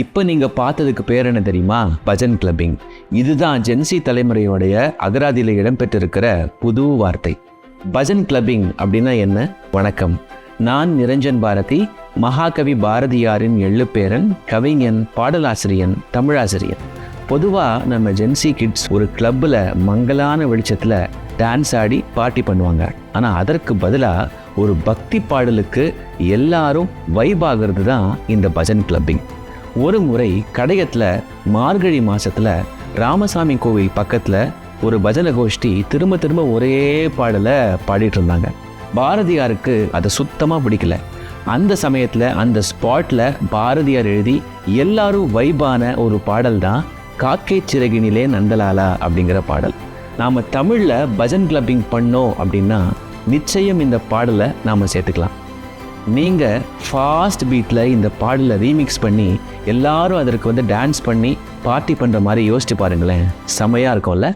இப்போ நீங்கள் பார்த்ததுக்கு பேர் என்ன தெரியுமா? பஜன் கிளப்பிங். இதுதான் ஜென்சி தலைமுறையோடைய அகராதியில் இடம்பெற்றிருக்கிற புது வார்த்தை. பஜன் கிளப்பிங் அப்படின்னா என்ன? வணக்கம், நான் நிரஞ்சன் பாரதி, மகாகவி பாரதியாரின் எள்ளுப்பேரன், கவிஞன், பாடலாசிரியன், தமிழாசிரியன். பொதுவாக நம்ம ஜென்சி கிட்ஸ் ஒரு கிளப்பில் மங்கலான வெளிச்சத்தில் டான்ஸ் ஆடி பார்ட்டி பண்ணுவாங்க. ஆனால் அதற்கு பதிலாக ஒரு பக்தி பாடலுக்கு எல்லாரும் வைப் ஆகிறது தான் இந்த பஜன் கிளப்பிங். ஒரு முறை கடையத்தில் மார்கழி மாதத்தில் ராமசாமி கோவில் பக்கத்தில் ஒரு பஜனை கோஷ்டி திரும்ப திரும்ப ஒரே பாடலை பாடிட்டு இருந்தாங்க. பாரதியாருக்கு அதை சுத்தமாக பிடிக்கல. அந்த சமயத்தில் அந்த ஸ்பாட்டில் பாரதியார் எழுதி எல்லாரும் வைபான ஒரு பாடல் தான் காக்கை சிறகினிலே நந்தலாலா அப்படிங்கிற பாடல். நாம் தமிழில் பஜன் கிளப்பிங் பண்ணோம் அப்படின்னா நிச்சயம் இந்த பாடலை நாம் சேர்த்துக்கலாம். நீங்கள் ஃபாஸ்ட் பீட்டில் இந்த பாடலை ரீமிக்ஸ் பண்ணி எல்லாரும் அதற்கு டான்ஸ் பண்ணி பார்ட்டி பண்ணுற மாதிரி யோசிச்சு பாருங்களேன், செமையாக இருக்கும்ல.